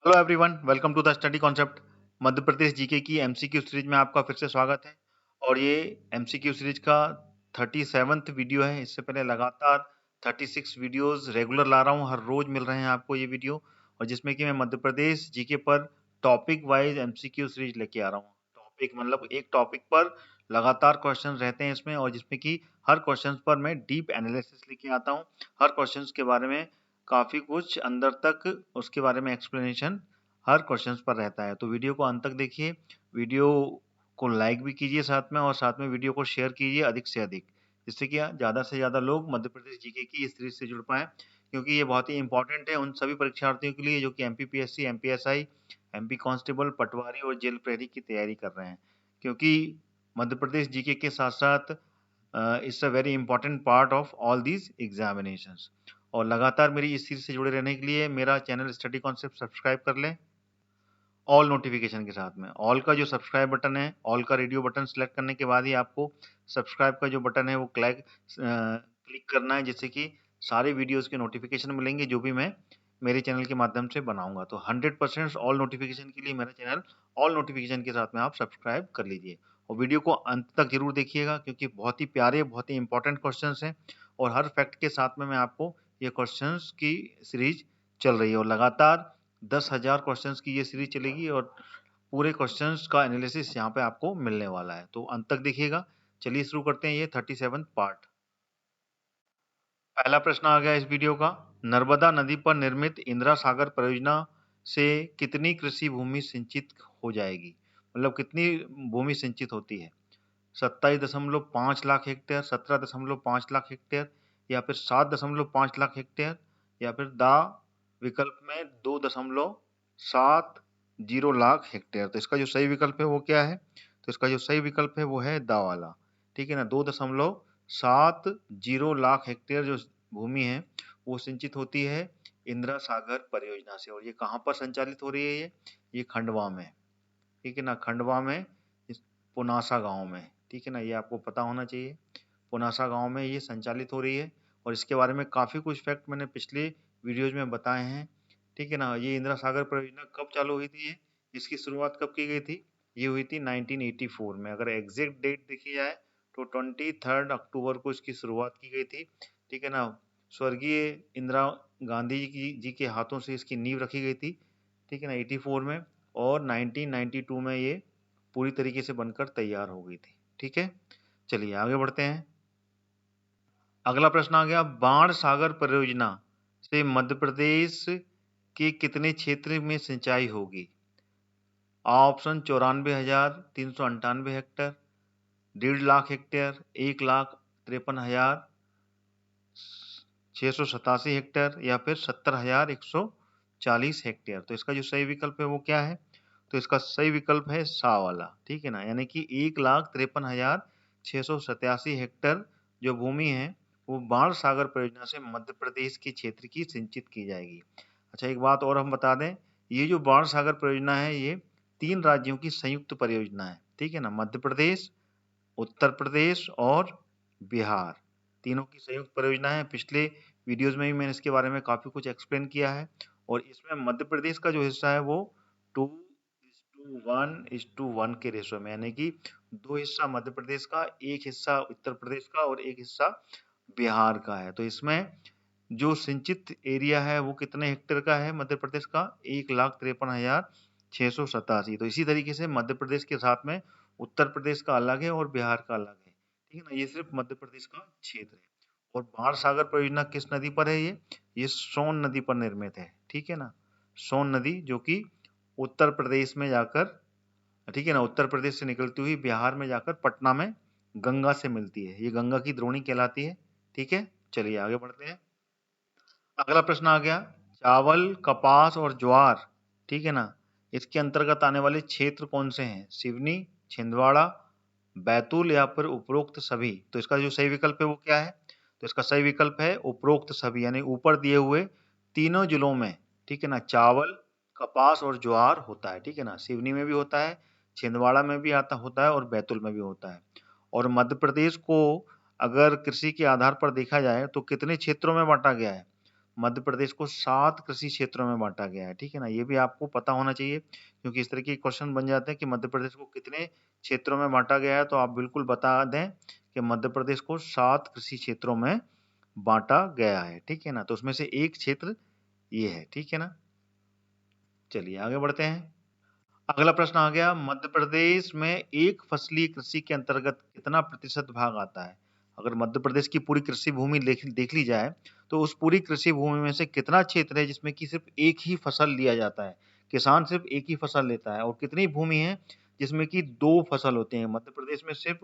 Hello everyone, welcome to the study concept. Madhya Pradesh GK की MCQ series में आपका फिर से स्वागत है। और ये एमसीक्यू सीरीज का 37th वीडियो है। इससे पहले लगातार 36 वीडियोस रेगुलर ला रहा हूँ, हर रोज मिल रहे हैं आपको ये वीडियो, और जिसमें कि मैं मध्य प्रदेश जीके पर टॉपिक वाइज एमसीक्यू सीरीज लेके आ रहा हूँ। टॉपिक मतलब एक टॉपिक पर लगातार क्वेश्चन रहते हैं इसमें, और जिसमें कि हर क्वेश्चन पर मैं डीप एनालिसिस लेके आता हूँ। हर क्वेश्चन के बारे में काफी कुछ अंदर तक उसके बारे में एक्सप्लेनेशन हर क्वेश्चंस पर रहता है। तो वीडियो को अंत तक देखिए, वीडियो को लाइक भी कीजिए साथ में, और साथ में वीडियो को शेयर कीजिए अधिक से अधिक, जिससे कि ज़्यादा से ज़्यादा लोग मध्य प्रदेश जीके की इस सीरीज से जुड़ पाएँ, क्योंकि ये बहुत ही इंपॉर्टेंट है उन सभी परीक्षार्थियों के लिए जो कि एमपीपीएससी, एमपीएसआई, एमपी कांस्टेबल, पटवारी और जेल प्रहरी की तैयारी कर रहे हैं। क्योंकि मध्य प्रदेश जीके के साथ साथ it's a very important part of all these examinations. और लगातार मेरी इस सीरीज से जुड़े रहने के लिए मेरा चैनल स्टडी कॉन्सेप्ट सब्सक्राइब कर लें ऑल नोटिफिकेशन के साथ में। ऑल का जो सब्सक्राइब बटन है, ऑल का रेडियो बटन सेलेक्ट करने के बाद ही आपको सब्सक्राइब का जो बटन है वो क्लिक करना है, जिससे कि सारे वीडियोस के नोटिफिकेशन मिलेंगे जो भी मैं मेरे चैनल के माध्यम से बनाऊंगा। तो 100% ऑल नोटिफिकेशन के लिए मेरा चैनल ऑल नोटिफिकेशन के साथ में आप सब्सक्राइब कर लीजिए, और वीडियो को अंत तक जरूर देखिएगा, क्योंकि बहुत ही प्यारे, बहुत ही इंपॉर्टेंट क्वेश्चन हैं, और हर फैक्ट के साथ में मैं आपको ये क्वेश्चन की सीरीज चल रही है। और लगातार 10,000 क्वेश्चंस की ये सीरीज चलेगी, और पूरे क्वेश्चंस का एनालिसिस यहाँ पे आपको मिलने वाला है। तो अंत तक देखिएगा। चलिए शुरू करते हैं ये 37th पार्ट। पहला प्रश्न आ गया इस वीडियो का, नर्मदा नदी पर निर्मित इंदिरा सागर परियोजना से कितनी कृषि भूमि सिंचित हो जाएगी, मतलब कितनी भूमि सिंचित होती है? 27.5 लाख हेक्टेयर, 17.5 लाख हेक्टेयर, या फिर 7.5 लाख हेक्टेयर, या फिर दा विकल्प में 2.70 लाख हेक्टेयर। तो इसका जो सही विकल्प है वो क्या है? तो इसका जो सही विकल्प है वो है दा वाला। ठीक है ना, 2.70 लाख हेक्टेयर जो भूमि है वो सिंचित होती है इंदिरा सागर परियोजना से। और ये कहाँ पर संचालित हो रही है? ये खंडवा में। ठीक है ना, खंडवा में, इस पुनासा गांव में। ठीक है ना, ये आपको पता होना चाहिए। पुनासा गांव में ये संचालित हो रही है, और इसके बारे में काफ़ी कुछ फैक्ट मैंने पिछले वीडियोज में बताए हैं। ठीक है ना, ये इंदिरा सागर परियोजना कब चालू हुई थी? इसकी शुरुआत कब की गई थी? ये हुई थी 1984 में। अगर एग्जैक्ट डेट देखी जाए तो 23 अक्टूबर को इसकी शुरुआत की गई थी। ठीक है ना, स्वर्गीय इंदिरा गांधी जी के हाथों से इसकी नींव रखी गई थी। ठीक है ना, 84 में, और 1992 में ये पूरी तरीके से बनकर तैयार हो गई थी। ठीक है, चलिए आगे बढ़ते हैं। अगला प्रश्न आ गया, बाण सागर परियोजना से मध्य प्रदेश के कितने क्षेत्र में सिंचाई होगी? Option 94,398 hectare, 1.5 lakh hectare, 1,53,687 hectare, या फिर 70,140 हेक्टेयर। तो इसका जो सही विकल्प है वो क्या है? तो इसका सही विकल्प है सा वाला। ठीक है ना, यानी कि 1,53,687 हेक्टेयर जो भूमि है वो बाण सागर परियोजना से मध्य प्रदेश के क्षेत्र की सिंचित की जाएगी। अच्छा, एक बात और हम बता दें, ये जो बाण सागर परियोजना है ये 3 राज्यों की संयुक्त परियोजना है। ठीक है ना, मध्य प्रदेश, उत्तर प्रदेश और बिहार, तीनों की संयुक्त परियोजना है। पिछले वीडियोस में भी मैंने इसके बारे में काफी कुछ एक्सप्लेन किया है, और इसमें मध्य प्रदेश का जो हिस्सा है वो 2:1:1 के रेशो में, यानी कि 2 हिस्सा मध्य प्रदेश का, 1 हिस्सा उत्तर प्रदेश का, और 1 हिस्सा बिहार का है। तो इसमें जो सिंचित एरिया है वो कितने हेक्टेयर का है मध्य प्रदेश का? 1,53,687। तो इसी तरीके से मध्य प्रदेश के साथ में उत्तर प्रदेश का अलग है और बिहार का अलग है। ठीक है ना, ये सिर्फ मध्य प्रदेश का क्षेत्र है। और बाण सागर परियोजना किस नदी पर है? ये सोन नदी पर निर्मित है। ठीक है ना, सोन नदी जो कि उत्तर प्रदेश में जाकर, ठीक है ना, उत्तर प्रदेश से निकलती हुई बिहार में जाकर पटना में गंगा से मिलती है। ये गंगा की द्रोणी कहलाती है। ठीक है, चलिए आगे बढ़ते हैं। अगला प्रश्न आ गया, चावल, कपास और ज्वार, ठीक है ना, इसके अंतर्गत आने वाले क्षेत्र कौन से हैं? सिवनी, छिंदवाड़ा, बैतूल, या फिर उपरोक्त सभी। तो इसका जो सही विकल्प है वो क्या है? तो इसका सही विकल्प है उपरोक्त सभी, यानी ऊपर दिए हुए तीनों जिलों में, ठीक है ना, चावल, कपास और ज्वार होता है। ठीक है ना, सिवनी में भी होता है, छिंदवाड़ा में भी होता है, और बैतूल में भी होता है। और मध्य प्रदेश को अगर कृषि के आधार पर देखा जाए तो कितने क्षेत्रों में बांटा गया है? मध्य प्रदेश को 7 कृषि क्षेत्रों में बांटा गया है। ठीक है ना, ये भी आपको पता होना चाहिए क्योंकि इस तरह के क्वेश्चन बन जाते हैं कि मध्य प्रदेश को कितने क्षेत्रों में बांटा गया है, तो आप बिल्कुल बता दें कि मध्य प्रदेश को 7 कृषि क्षेत्रों में बांटा गया है। ठीक है ना, तो उसमें से एक क्षेत्र ये है। ठीक है ना, चलिए आगे बढ़ते हैं। अगला प्रश्न आ गया, मध्य प्रदेश में एक फसलीय कृषि के अंतर्गत कितना प्रतिशत भाग आता है? अगर मध्य प्रदेश की पूरी कृषि भूमि देख ली जाए तो उस पूरी कृषि भूमि में से कितना क्षेत्र है जिसमें कि सिर्फ एक ही फसल लिया जाता है, किसान सिर्फ एक ही फसल लेता है, और कितनी भूमि है जिसमें कि 2 फसल होते हैं? मध्य प्रदेश में सिर्फ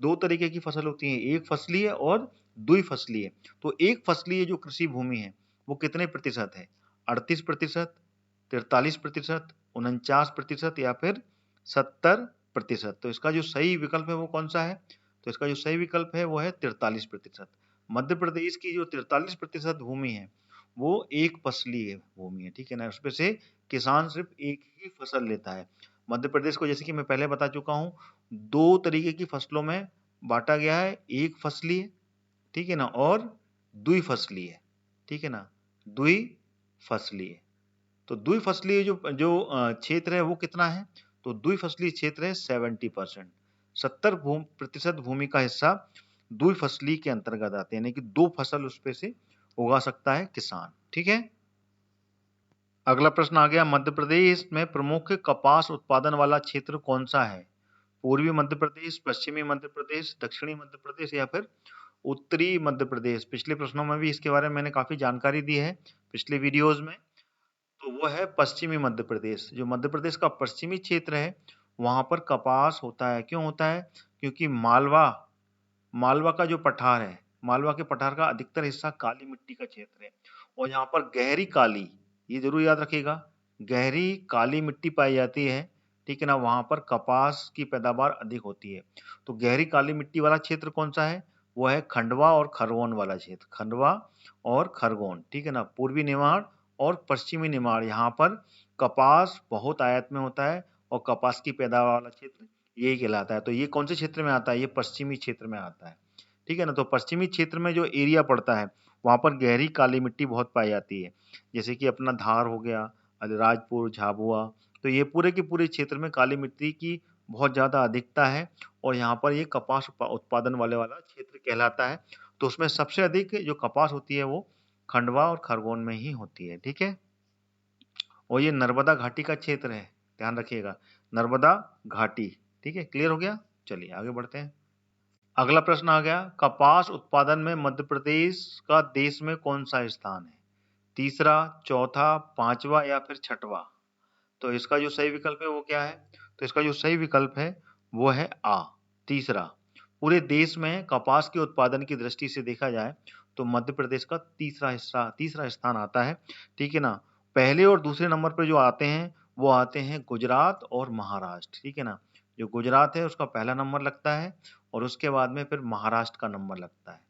2 तरीके की फसल होती है, एक फसलीय और द्विफसलीय। तो एक फसलीय जो कृषि भूमि है वो कितने प्रतिशत है? 38%, 43%, 49% या फिर 70%? तो इसका जो सही विकल्प है वो कौन सा है? तो इसका जो सही विकल्प है वो है 43%। मध्य प्रदेश की जो 43% भूमि है वो एक फसलीय भूमि है। ठीक है ना, उसमें से किसान सिर्फ एक ही फसल लेता है। मध्य प्रदेश को जैसे कि मैं पहले बता चुका हूँ 2 तरीके की फसलों में बांटा गया है, एक फसलीय, ठीक है ना, और द्विफसलीय। ठीक है ना, द्विफसलीय। तो द्विफसलीय जो जो क्षेत्र है वो कितना है? तो द्विफसलीय क्षेत्र है 70%। 70% भूमि का हिस्सा द्विफसली के अंतर्गत आते हैं, यानी कि 2 फसल उस पे से उगा सकता है किसान। ठीक है, अगला प्रश्न आ गया, मध्य प्रदेश में प्रमुख कपास उत्पादन वाला क्षेत्र कौन सा है? पूर्वी मध्य प्रदेश, पश्चिमी मध्य प्रदेश, दक्षिणी मध्य प्रदेश या फिर उत्तरी मध्य प्रदेश? पिछले प्रश्नों में भी इसके बारे में मैंने काफी जानकारी दी है पिछले वीडियोज में। तो वो है पश्चिमी मध्य प्रदेश। जो मध्य प्रदेश का पश्चिमी क्षेत्र है वहां पर कपास होता है। क्यों होता है? क्योंकि मालवा मालवा का जो पठार है, मालवा के पठार का अधिकतर हिस्सा काली मिट्टी का क्षेत्र है, और यहाँ पर गहरी काली, ये जरूर याद रखिएगा, गहरी काली मिट्टी पाई जाती है। ठीक है ना, वहां पर कपास की पैदावार अधिक होती है। तो गहरी काली मिट्टी वाला क्षेत्र कौन सा है? वो है खंडवा और खरगोन वाला क्षेत्र, खंडवा और खरगोन। ठीक है ना, पूर्वी निमाड़ और पश्चिमी निमाड़, यहाँ पर कपास बहुत आयत में होता है और कपास की पैदावार वाला क्षेत्र यही कहलाता है। तो ये कौन से क्षेत्र में आता है? ये पश्चिमी क्षेत्र में आता है। ठीक है ना, तो पश्चिमी क्षेत्र में जो एरिया पड़ता है वहां पर गहरी काली मिट्टी बहुत पाई जाती है, जैसे कि अपना धार हो गया, अलीराजपुर, झाबुआ। तो ये पूरे के पूरे क्षेत्र में काली मिट्टी की बहुत ज्यादा अधिकता है और यहाँ पर ये कपास उत्पादन वाला क्षेत्र कहलाता है। तो उसमें सबसे अधिक जो कपास होती है वो खंडवा और खरगोन में ही होती है। ठीक है, और ये नर्मदा घाटी का क्षेत्र है, ध्यान रखिएगा, नर्मदा घाटी। ठीक है, क्लियर हो गया? चलिए आगे बढ़ते हैं। अगला प्रश्न आ गया, कपास उत्पादन में मध्य प्रदेश का देश में कौन सा स्थान है? तीसरा, चौथा, पांचवा या फिर छठवा? तो इसका जो सही विकल्प है वो क्या है? तो इसका जो सही विकल्प है वो है आ, तीसरा। पूरे देश में कपास के उत्पादन की दृष्टि से देखा जाए तो मध्य प्रदेश का तीसरा स्थान आता है। ठीक है ना, पहले और दूसरे नंबर पर जो आते हैं वो आते हैं गुजरात और महाराष्ट्र। ठीक है ना, जो गुजरात है उसका पहला नंबर लगता है और उसके बाद में फिर महाराष्ट्र का नंबर लगता है।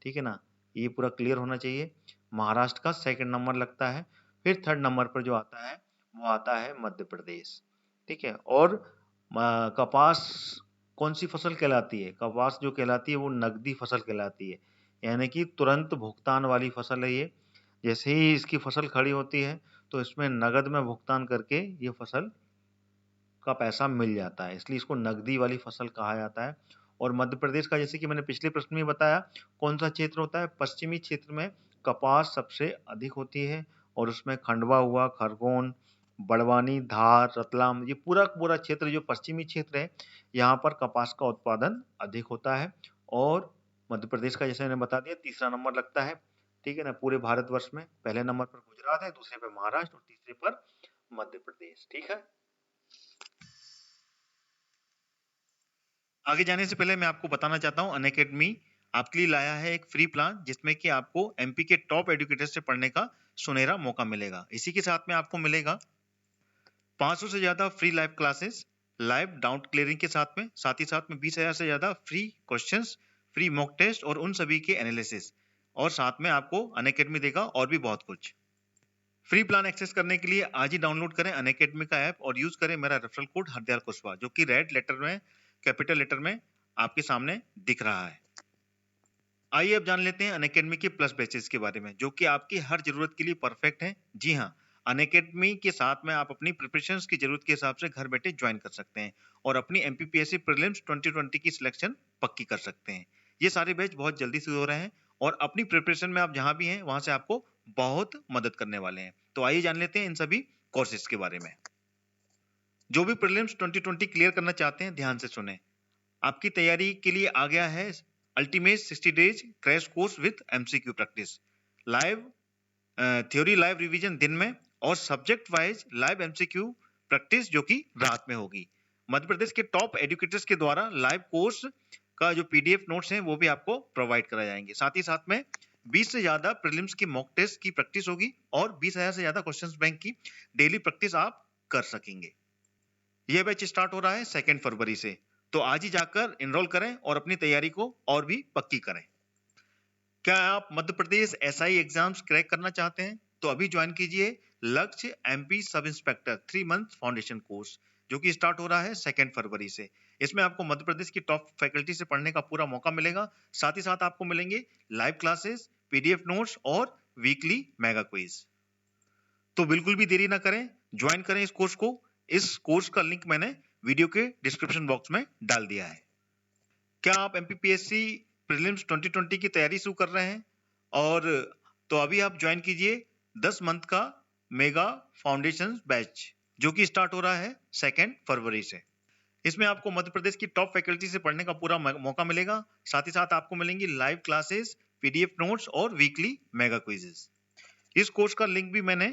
ठीक है ना, ये पूरा क्लियर होना चाहिए। महाराष्ट्र का सेकंड नंबर लगता है, फिर थर्ड नंबर पर जो आता है वो आता है मध्य प्रदेश। ठीक है, और कपास कौन सी फसल कहलाती है? कपास जो कहलाती है वो नगदी फसल कहलाती है, यानी कि तुरंत भुगतान वाली फसल है ये। जैसे ही इसकी फसल खड़ी होती है तो इसमें नगद में भुगतान करके ये फसल का पैसा मिल जाता है, इसलिए इसको नगदी वाली फसल कहा जाता है। और मध्य प्रदेश का, जैसे कि मैंने पिछले प्रश्न में बताया, कौन सा क्षेत्र होता है? पश्चिमी क्षेत्र में कपास सबसे अधिक होती है और उसमें खंडवा हुआ, खरगोन, बड़वानी, धार, रतलाम, ये पूरा पूरा क्षेत्र जो पश्चिमी क्षेत्र है यहाँ पर कपास का उत्पादन अधिक होता है। और मध्य प्रदेश का, जैसे मैंने बता दिया, तीसरा नंबर लगता है। ठीक है ना, पूरे भारतवर्ष में पहले नंबर पर गुजरात है, दूसरे पर महाराष्ट्र और तीसरे पर मध्य प्रदेश। ठीक है, आगे जाने से पहले मैं आपको बताना चाहता हूं, अनअकैडमी आपके लिए लाया है एक फ्री प्लान जिसमें कि आपको एमपी के टॉप एजुकेटर से पढ़ने का सुनहरा मौका मिलेगा। इसी के साथ में आपको मिलेगा 500 से ज्यादा free live classes, live doubt clearing के साथ ही साथ में 20,000 से ज्यादा free questions, free mock test और उन सभी के एनालिसिस, और साथ में आपको अनअकैडमी देगा और भी बहुत कुछ। फ्री प्लान एक्सेस करने के लिए आज ही डाउनलोड करें अनअकैडमी का ऐप और यूज करें मेरा रेफरल कोड हरदयाल कुशवाहा, जो कि रेड लेटर में, कैपिटल लेटर में आपके सामने दिख रहा है। आइए अब जान लेते हैं अनअकैडमी के प्लस बैचेस के बारे में, जो कि आपकी हर जरूरत के लिए परफेक्ट है। जी हाँ, अनअकैडमी के साथ में आप अपनी प्रिपरेशंस की जरूरत के हिसाब से घर बैठे ज्वाइन कर सकते हैं और अपनी एमपीपीएससी प्रीलिम्स 2020 की सिलेक्शन पक्की कर सकते हैं। ये सारे बैच बहुत जल्दी शुरू हो रहे हैं और अपनी प्रिपरेशन में आप जहां भी हैं वहां से आपको बहुत मदद करने वाले हैं। तो आइए जान लेते हैं इन सभी कोर्सेज के बारे में। जो भी प्रीलिम्स 2020 क्लियर करना चाहते हैं ध्यान से सुने। आपकी तैयारी के लिए आ गया है ultimate 60 days crash course with MCQ practice. Live theory live revision दिन में और subject wise live MCQ practice जो कि रात में होगी। मध्य प्रदेश के टॉप एजुकेटर्स के द्वारा लाइव कोर्स का जो पीडीएफ नोट्स हैं वो भी आपको प्रोवाइड कराए जाएंगे। साथ ही साथ में 20 से ज्यादा प्रीलिम्स की मॉक टेस्ट की प्रैक्टिस होगी और 20,000 से ज्यादा क्वेश्चंस बैंक की डेली प्रैक्टिस आप कर सकेंगे। यह बैच स्टार्ट हो रहा है 2 फरवरी से, तो आज ही जाकर एनरोल करें और अपनी तैयारी को और भी पक्की करें। क्या आप Madhya Pradesh SI exams crack करना चाहते हैं? तो अभी ज्वाइन कीजिए लक्ष्य MP sub inspector 3 month foundation course, जो कि स्टार्ट हो रहा है 2 फरवरी से। इसमें आपको मध्य प्रदेश की टॉप फैकल्टी से पढ़ने का पूरा मौका मिलेगा। साथ ही साथ आपको मिलेंगे लाइव क्लासेस, पीडीएफ नोट्स और वीकली मेगा क्विज। तो बिल्कुल भी देरी ना करें, ज्वाइन करें इस कोर्स को। इस कोर्स का लिंक मैंने वीडियो के डिस्क्रिप्शन बॉक्स में डाल दिया है। क्या आप एमपीपीएससी प्रीलिम्स 2020 की तैयारी शुरू कर रहे हैं? और तो अभी आप ज्वाइन कीजिए 10 मंथ का मेगा फाउंडेशन बैच, जो कि स्टार्ट हो रहा है 2 फरवरी से। इसमें आपको मध्य प्रदेश की टॉप फैकल्टी से पढ़ने का पूरा मौका मिलेगा। साथ ही साथ आपको मिलेंगी लाइव क्लासेस, पीडीएफ नोट्स और वीकली मेगा क्विजेस। इस कोर्स का लिंक भी मैंने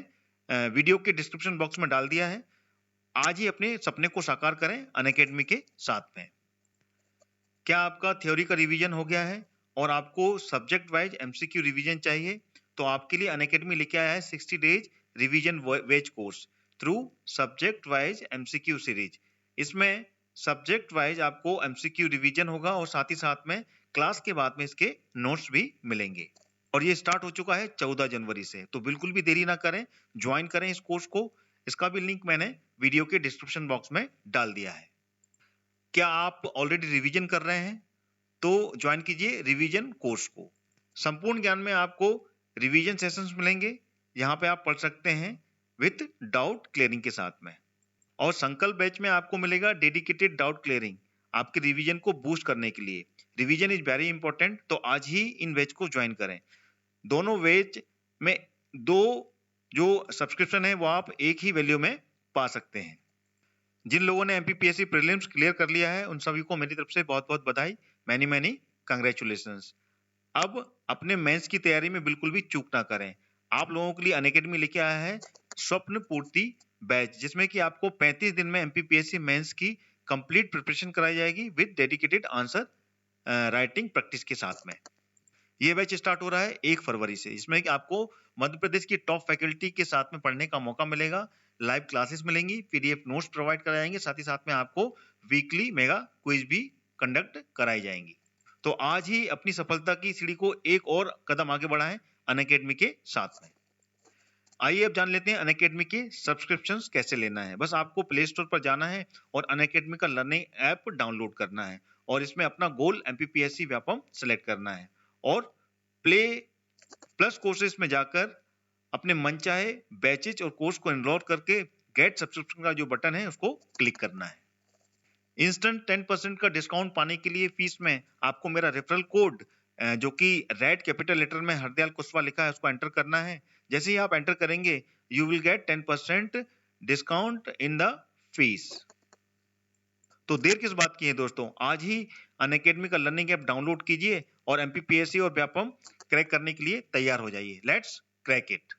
वीडियो के डिस्क्रिप्शन बॉक्स में डाल दिया है। आज ही अपने सपने को साकार करें अनअकैडमी के साथ में। क्या आपका थ्योरी का रिवीजन हो गया है और आपको सब्जेक्ट वाइज एमसीक्यू रिवीजन चाहिए? तो आपके लिए अनअकैडमी लेके आया है 60 days revision wise course through subject wise MCQ series. इसमें सब्जेक्ट वाइज आपको एमसीक्यू रिवीजन होगा और साथ ही साथ में क्लास के बाद में इसके नोट्स भी मिलेंगे। और ये स्टार्ट हो चुका है 14 जनवरी से, तो बिल्कुल भी देरी ना करें, ज्वाइन करें इस कोर्स को। इसका भी लिंक मैंने वीडियो के डिस्क्रिप्शन बॉक्स में डाल दिया है। क्या आप ऑलरेडी रिवीजन कर रहे हैं? तो ज्वाइन कीजिए रिवीजन कोर्स को। संपूर्ण ज्ञान में आपको रिवीजन सेशंस मिलेंगे, यहाँ पे आप पढ़ सकते हैं विथ डाउट क्लियरिंग के साथ में। और संकल्प बैच में आपको मिलेगा डेडिकेटेड डाउट क्लियरिंग आपके रिवीजन को बूस्ट करने के लिए। रिवीजन इज वेरी इंपॉर्टेंट, तो आज ही इन बैच को ज्वाइन करें। दोनों बैच में दो जो सब्सक्रिप्शन है वो आप एक ही वैल्यू में पा सकते हैं। जिन लोगों ने एमपीपीएससी प्रीलिम्स क्लियर कर लिया है उन सभी को मेरी तरफ से बहुत बहुत बधाई, मैनी मैनी कंग्रेचुलेशंस। अब अपने मेंस की तैयारी में बिल्कुल भी चूक ना करें। आप लोगों के लिए अनअकैडमी लेके आया है स्वप्न पूर्ति बैच, जिसमें कि आपको 35 दिन में एमपीपीएससी मेंस की कंप्लीट प्रिपरेशन कराई जाएगी with dedicated answer writing practice के साथ में। ये बैच स्टार्ट हो रहा है 1 फरवरी से। इसमें कि आपको मध्य प्रदेश की टॉप फैकल्टी के साथ में पढ़ने का मौका मिलेगा, लाइव क्लासेस मिलेंगी, पीडीएफ नोट्स प्रोवाइड कराए जाएंगे, साथ ही साथ में आपको वीकली मेगा क्विज भी कंडक्ट कराई जाएंगी। तो आज ही अपनी सफलता की सीढ़ी को एक और कदम आगे बढ़ाएं अनअकैडमी के साथ में। आइए अब जान लेते हैं अनअकैडमी के सब्सक्रिप्शंस कैसे लेना है। बस आपको प्ले स्टोर पर जाना है और अनअकैडमी का लर्निंग ऐप डाउनलोड करना है और इसमें अपना गोल एमपीपीएससी व्यापम सेलेक्ट करना है और प्ले प्लस कोर्सेज में जाकर अपने मनचाहे बैचेज और कोर्स को एनरोल करके गेट सब्सक्रिप्शन का जो बटन है उसको क्लिक करना है। इंस्टेंट 10% का डिस्काउंट पाने के लिए फीस में आपको मेरा रेफरल कोड जो कि रेड कैपिटल लेटर में हरदयाल कुशवाहा लिखा है उसको एंटर करना है। जैसे ही आप एंटर करेंगे you will gate 10% discount in the fees. तो देर किस बात की है दोस्तों, आज ही अनअकैडमी का लर्निंग ऐप डाउनलोड कीजिए और एमपीपीएससी और व्यापम क्रैक करने के लिए तैयार हो जाइए। Let's crack it.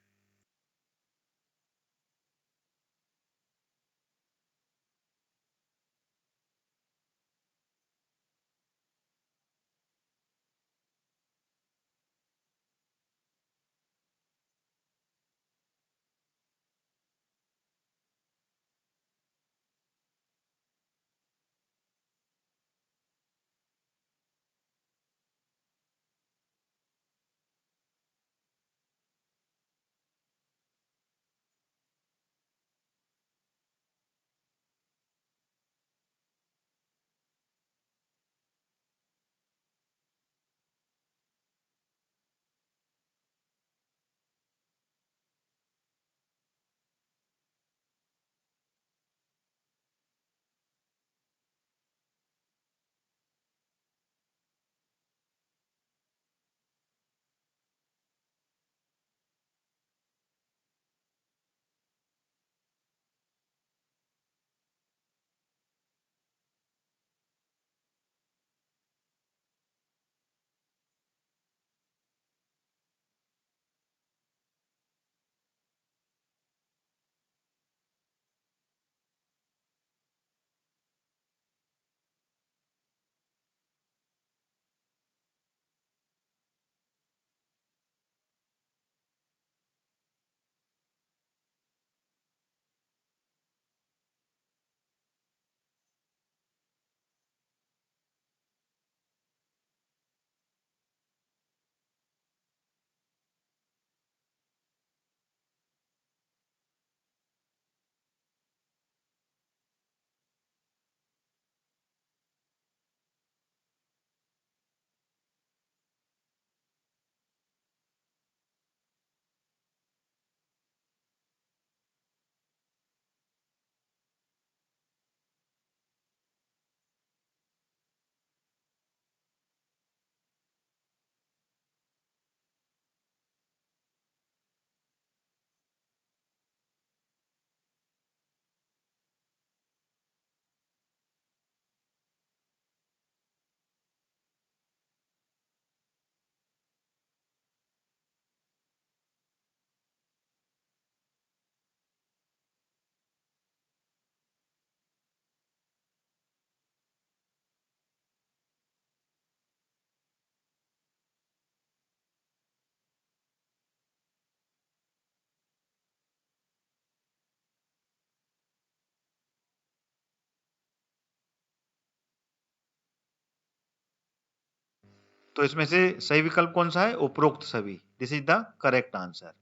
तो इसमें से सही विकल्प कौन सा है? उपरोक्त सभी। This is the correct answer.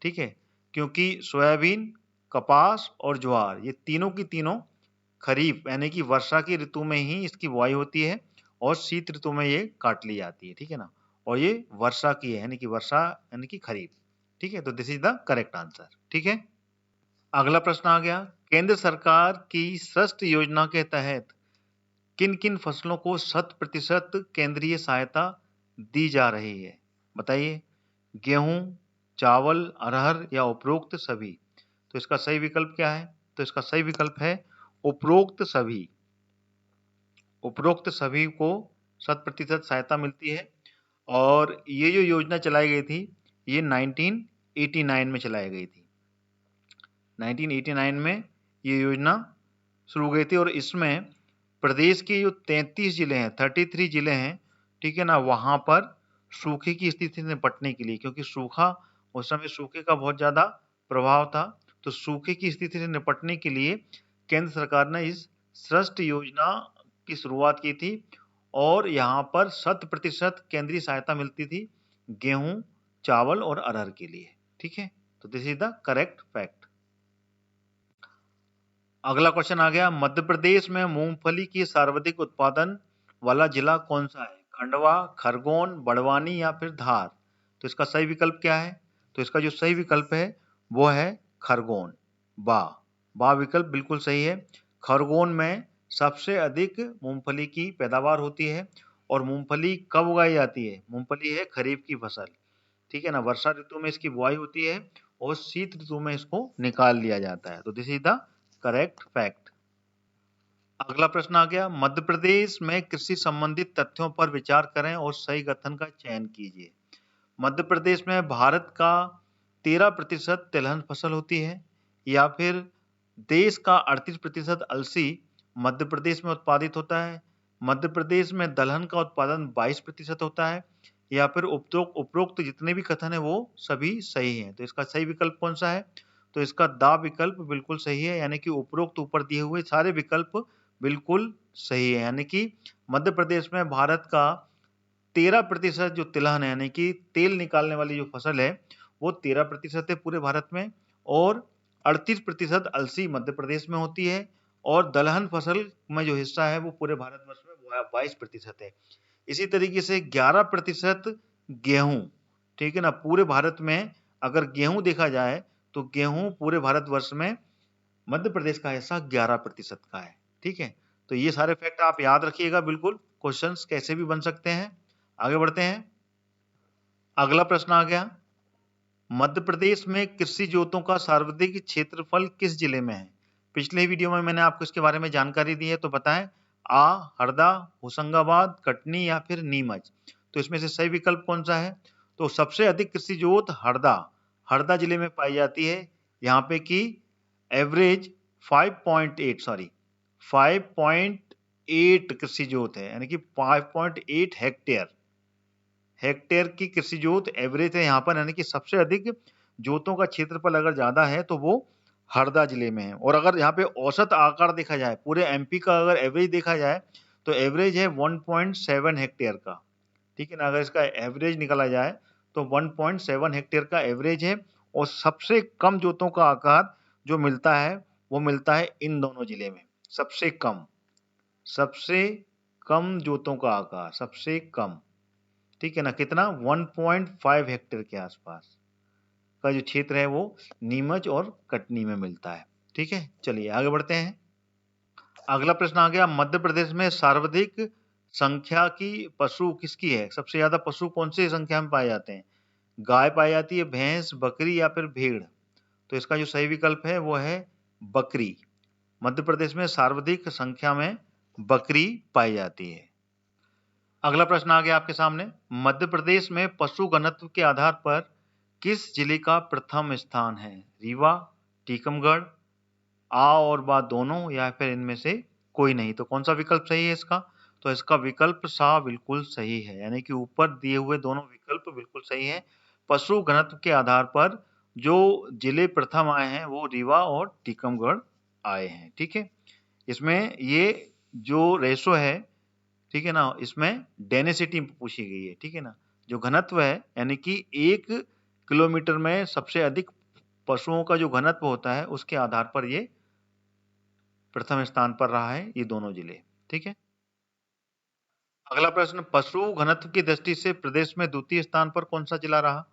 ठीक है, क्योंकि सोयाबीन, कपास और ज्वार ये तीनों की तीनों खरीफ यानी कि वर्षा की ऋतु में ही इसकी बुआई होती है और शीत ऋतु में ये काट ली जाती है। ठीक है ना, और ये वर्षा की है यानी कि वर्षा यानी कि खरीफ। ठीक है, तो this is the correct answer. ठीक है, अगला प्रश्न आ गया, केंद्र सरकार की सृष्टि योजना के तहत किन किन फसलों को 100% केंद्रीय सहायता दी जा रही है? बताइए। गेहूं, चावल, अरहर या उपरोक्त सभी? तो इसका सही विकल्प क्या है? तो इसका सही विकल्प है उपरोक्त सभी। उपरोक्त सभी को 100% सहायता मिलती है और ये जो योजना चलाई गई थी ये 1989 में चलाई गई थी। 1989 में ये योजना शुरू हुई थी और इसमें प्रदेश के जो 33 जिले हैं, 33 जिले हैं, ठीक है ना, वहां पर सूखे की स्थिति से निपटने के लिए, क्योंकि सूखा उस समय सूखे का बहुत ज्यादा प्रभाव था, तो सूखे की स्थिति से निपटने के लिए केंद्र सरकार ने इस सृष्टि योजना की शुरुआत की थी और यहाँ पर 100% केंद्रीय सहायता मिलती थी गेहूं, चावल और अरहर के लिए। ठीक है, तो this is the correct fact. अगला क्वेश्चन आ गया, मध्य प्रदेश में मूंगफली की सर्वाधिक उत्पादन वाला जिला कौन सा है? खंडवा, खरगोन, बड़वानी या फिर धार? तो इसका सही विकल्प क्या है? तो इसका जो सही विकल्प है वो है खरगोन। बा विकल्प बिल्कुल सही है। खरगोन में सबसे अधिक मूंगफली की पैदावार होती है और मूंगफली कब उगाई जाती है? मूंगफली है खरीफ की फसल। ठीक है ना, वर्षा ऋतु में इसकी बुआई होती है और शीत ऋतु में इसको निकाल लिया जाता है। तो this is the correct fact. अगला प्रश्न आ गया, मध्य प्रदेश में कृषि संबंधित तथ्यों पर विचार करें और सही कथन का चयन कीजिए। मध्य प्रदेश में भारत का 13% तिलहन फसल होती है, या फिर देश का 38% अलसी मध्य प्रदेश में उत्पादित होता है, मध्य प्रदेश में दलहन का उत्पादन 22% होता है, या फिर उपरोक्त जितने भी कथन है वो सभी सही हैं। तो इसका सही विकल्प कौन सा है? तो इसका दा विकल्प बिल्कुल सही है, यानी कि उपरोक्त ऊपर दिए हुए सारे विकल्प बिल्कुल सही है, यानी कि मध्य प्रदेश में भारत का 13% जो तिलहन है यानी कि तेल निकालने वाली जो फसल है वो 13% है पूरे भारत में, और 38% अलसी मध्य प्रदेश में होती है, और दलहन फसल में जो हिस्सा है वो पूरे भारतवर्ष में 22% है। इसी तरीके से 11% गेहूं, ठीक है ना, पूरे भारत में अगर गेहूं देखा जाए तो गेहूं पूरे भारतवर्ष में मध्य प्रदेश का हिस्सा 11% का है। ठीक है, तो ये सारे फैक्ट आप याद रखिएगा बिल्कुल, क्वेश्चंस कैसे भी बन सकते हैं। आगे बढ़ते हैं, अगला प्रश्न आ गया, मध्य प्रदेश में कृषि जोतों का सर्वाधिक क्षेत्रफल किस जिले में है? पिछले वीडियो में मैंने आपको इसके बारे में जानकारी दी है, तो बताएं। आ हरदा, होशंगाबाद, कटनी या फिर नीमच? तो इसमें से सही विकल्प कौन सा है? तो सबसे अधिक कृषि जोत हरदा जिले में पाई जाती है। यहाँ पे की एवरेज 5.8 कृषि जोत है, यानी कि 5.8 हेक्टेयर की कृषि जोत एवरेज है यहाँ पर, यानी कि सबसे अधिक जोतों का क्षेत्रफल अगर ज्यादा है तो वो हरदा जिले में है। और अगर यहाँ पे औसत आकार देखा जाए, पूरे एमपी का अगर एवरेज देखा जाए तो एवरेज है 1.7 हेक्टेयर का। ठीक है ना, अगर इसका एवरेज निकाला जाए तो 1.7 हेक्टेयर का एवरेज है, और सबसे कम जोतों का आकार जो मिलता है वो मिलता है इन दोनों जिले में। सबसे कम जोतों का आकार, सबसे कम, ठीक है ना, कितना? 1.5 हेक्टेयर के आसपास का जो क्षेत्र है वो नीमच और कटनी में मिलता है। ठीक है, चलिए आगे बढ़ते हैं। अगला प्रश्न आ गया, मध्य प्रदेश में सर्वाधिक संख्या की पशु किसकी है? सबसे ज्यादा पशु कौन सी संख्या में पाए जाते हैं? गाय पाई जाती है, भैंस, बकरी या फिर भेड़? तो इसका जो सही विकल्प है वो है बकरी। मध्य प्रदेश में सर्वाधिक संख्या में बकरी पाई जाती है। अगला प्रश्न आ गया आपके सामने, मध्य प्रदेश में पशु घनत्व के आधार पर किस जिले का प्रथम स्थान है? रीवा, टीकमगढ़, आ और बा दोनों, या फिर इनमें से कोई नहीं? तो कौन सा विकल्प सही है इसका? तो इसका विकल्प सा बिल्कुल सही है, यानी कि ऊपर दिए हुए दोनों विकल्प बिल्कुल सही है। पशु घनत्व के आधार पर जो जिले प्रथम आए हैं वो रीवा और टीकमगढ़ आए हैं। ठीक है, इसमें ये जो रेशो है, ठीक है ना, इसमें डेंसिटी पूछी गई है, ठीक है ना, जो घनत्व है यानी कि 1 किलोमीटर में सबसे अधिक पशुओं का जो घनत्व होता है उसके आधार पर ये प्रथम स्थान पर रहा है, ये दोनों जिले। ठीक है, अगला प्रश्न, पशु घनत्व की दृष्टि से प्रदेश में द्वितीय स्थान पर कौन सा जिला रहा?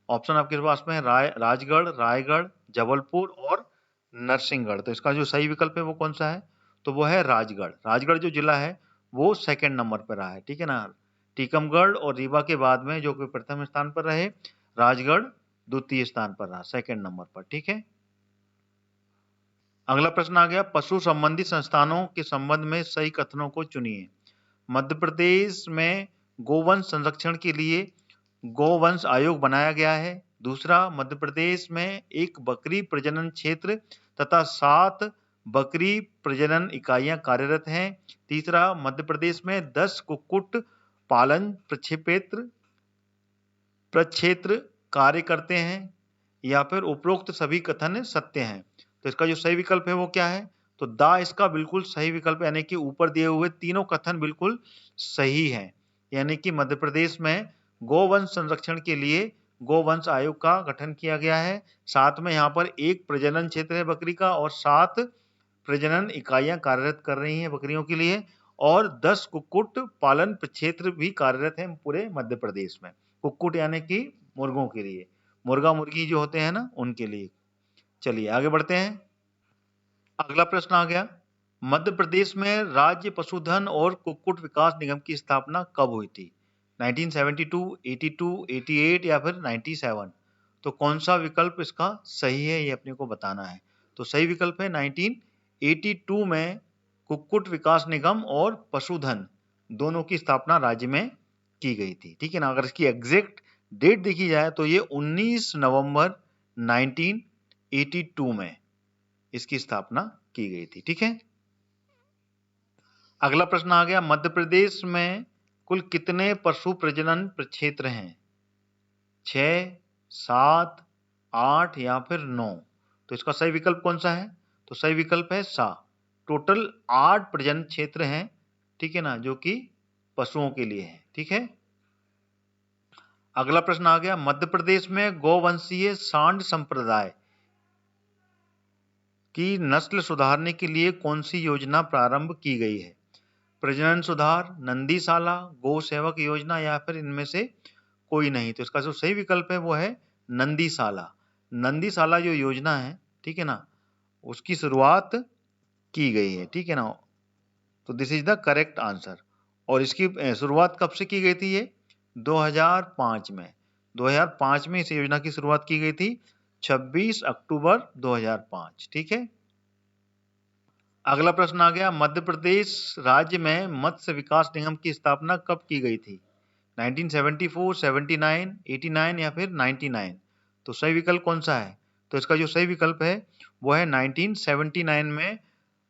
ऑप्शन आपके पास में है राजगढ़, रायगढ़, जबलपुर और नरसिंहगढ़। तो इसका जो सही विकल्प है वो कौन सा है? तो वो है राजगढ़। राजगढ़ जो जिला है वो सेकंड नंबर पर रहा है, ठीक है ना। टीकमगढ़ और रीवा के बाद में जो कि प्रथम स्थान पर रहे, राजगढ़ द्वितीय स्थान पर रहा, सेकंड नंबर पर। ठीक है, अगला प्रश्न आ गया, पशु संबंधी संस्थानों के संबंध में सही कथनों को चुनिए। मध्य प्रदेश में गोवंश संरक्षण के लिए गोवंश आयोग बनाया गया है। दूसरा, मध्य प्रदेश में एक बकरी प्रजनन क्षेत्र तथा 7 बकरी प्रजनन इकाइयां कार्यरत हैं। तीसरा, मध्य प्रदेश में 10 कुक्कुट पालन प्रक्षेत्र कार्य करते हैं। या फिर उपरोक्त सभी कथन सत्य हैं। तो इसका जो सही विकल्प है वो क्या है? तो दा इसका बिल्कुल सही विकल्प, यानी कि ऊपर दिए हुए तीनों कथन बिल्कुल सही हैं। यानी कि मध्य प्रदेश में गोवंश संरक्षण के लिए गोवंश आयोग का गठन किया गया है। साथ में यहाँ पर एक प्रजनन क्षेत्र है बकरी का और 7 प्रजनन इकाइयां कार्यरत कर रही हैं बकरियों के लिए, और 10 कुक्कुट पालन क्षेत्र भी कार्यरत हैं पूरे मध्य प्रदेश में। कुक्कुट यानी कि मुर्गों के लिए, मुर्गा मुर्गी जो होते हैं ना, उनके लिए। चलिए आगे बढ़ते हैं। अगला प्रश्न आ गया, मध्य प्रदेश में राज्य पशुधन और कुक्कुट विकास निगम की स्थापना कब हुई थी? 1972, 82, 88 या फिर 97? तो कौन सा विकल्प इसका सही है ये अपने को बताना है। तो सही विकल्प है 1982 में कुक्कुट विकास निगम और पशुधन दोनों की स्थापना राज्य में की गई थी। ठीक है ना, अगर इसकी एग्जैक्ट डेट देखी जाए तो ये 19 नवंबर 1982 में इसकी स्थापना की गई थी। ठीक है, अगला प्रश्न आ गया, मध्य प्रदेश में कुल कितने पशु प्रजनन प्रक्षेत्र हैं? 6, 7, 8 या फिर 9? तो इसका सही विकल्प कौन सा है? तो सही विकल्प है सा। टोटल 8 प्रजनन क्षेत्र हैं, ठीक है ना, जो कि पशुओं के लिए है। ठीक है, अगला प्रश्न आ गया, मध्य प्रदेश में गौवंशीय सांड संप्रदाय की नस्ल सुधारने के लिए कौन सी योजना प्रारंभ की गई है? प्रजनन सुधार, नंदीशाला, गौ सेवक योजना या फिर इनमें से कोई नहीं? तो इसका जो सही विकल्प है वो है नंदीशाला। नंदीशाला जो योजना है, ठीक है ना, उसकी शुरुआत की गई है। ठीक है ना, तो this is the correct answer. और इसकी शुरुआत कब से की गई थी? ये 2005 में। 2005 में इस योजना की शुरुआत की गई थी, 26 अक्टूबर 2005। ठीक है, अगला प्रश्न आ गया, मध्य प्रदेश राज्य में मत्स्य विकास निगम की स्थापना कब की गई थी? 1974, 79, 89 या फिर 99? तो सही विकल्प कौन सा है? तो इसका जो सही विकल्प है वो है 1979 में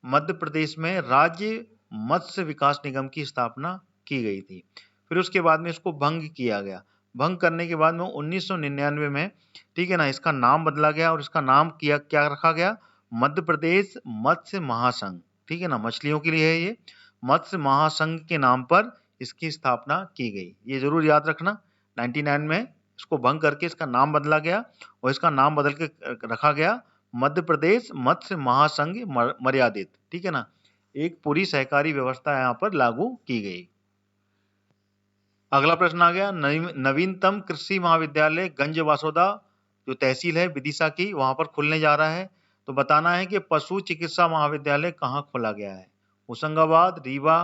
मध्य प्रदेश में राज्य मत्स्य विकास निगम की स्थापना की गई थी। फिर उसके बाद में इसको भंग किया गया। भंग करने के बाद में 1999 में, ठीक है ना, इसका नाम बदला गया और इसका नाम क्या रखा गया? मध्य प्रदेश मत्स्य महासंघ। ठीक है ना, मछलियों के लिए है ये, मत्स्य महासंघ के नाम पर इसकी स्थापना की गई। ये जरूर याद रखना, 99 में इसको भंग करके इसका नाम बदला गया और इसका नाम बदल के रखा गया मध्य प्रदेश मत्स्य महासंघ मर्यादित। ठीक है ना, एक पूरी सहकारी व्यवस्था यहाँ पर लागू की गई। अगला प्रश्न आ गया, नवीनतम कृषि महाविद्यालय गंज वासोदा जो तहसील है विदिशा की, वहां पर खुलने जा रहा है। तो बताना है कि पशु चिकित्सा महाविद्यालय कहाँ खोला गया है? होशंगाबाद, रीवा,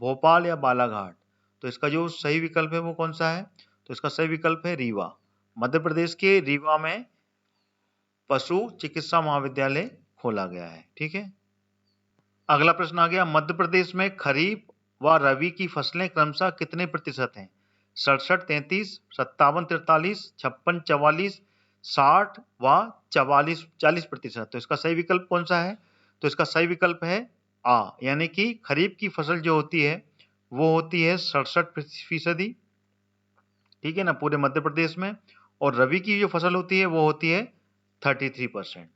भोपाल या बालाघाट? तो इसका जो सही विकल्प है वो कौन सा है? तो इसका सही विकल्प है रीवा। मध्य प्रदेश के रीवा में पशु चिकित्सा महाविद्यालय खोला गया है। ठीक है, अगला प्रश्न आ गया, मध्य प्रदेश में खरीफ व रबी की फसलें क्रमशः कितने प्रतिशत हैं? 67, 33, 57, 43, 56, 44, 60 व 40%। तो इसका सही विकल्प कौन सा है? तो इसका सही विकल्प है आ, यानी कि खरीफ की फसल जो होती है वो होती है 67%, ठीक है ना, पूरे मध्य प्रदेश में। और रबी की जो फसल होती है वो होती है 33%।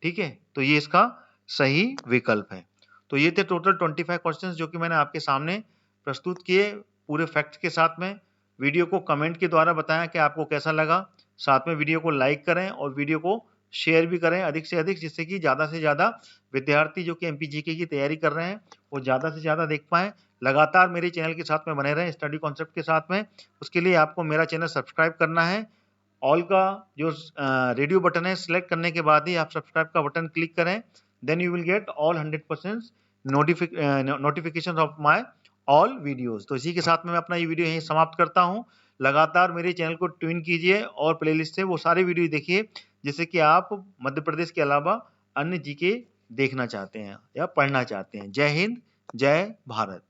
ठीक है, तो ये इसका सही विकल्प है। तो ये थे टोटल 25 क्वेश्चंस जो कि मैंने आपके सामने प्रस्तुत किए पूरे फैक्ट्स के साथ में। वीडियो को कमेंट के द्वारा बताएं कि आपको कैसा लगा। साथ में वीडियो को लाइक करें और वीडियो को शेयर भी करें अधिक से अधिक, जिससे कि ज़्यादा से ज़्यादा विद्यार्थी जो कि एमपीजीके की तैयारी कर रहे हैं वो ज़्यादा से ज़्यादा देख पाएँ। लगातार मेरे चैनल के साथ में बने रहें स्टडी कॉन्सेप्ट के साथ में। उसके लिए आपको मेरा चैनल सब्सक्राइब करना है। ऑल का जो रेडियो बटन है सिलेक्ट करने के बाद ही आप सब्सक्राइब का बटन क्लिक करें। Then you will get all 100% notification of my all videos. तो इसी के साथ में मैं अपना ये वीडियो यहीं समाप्त करता हूँ। लगातार मेरे चैनल को ट्यून कीजिए और प्लेलिस्ट से वो सारे वीडियो देखिए जिससे कि आप मध्य प्रदेश के अलावा अन्य जीके देखना चाहते हैं या पढ़ना चाहते हैं। जय हिंद, जय भारत।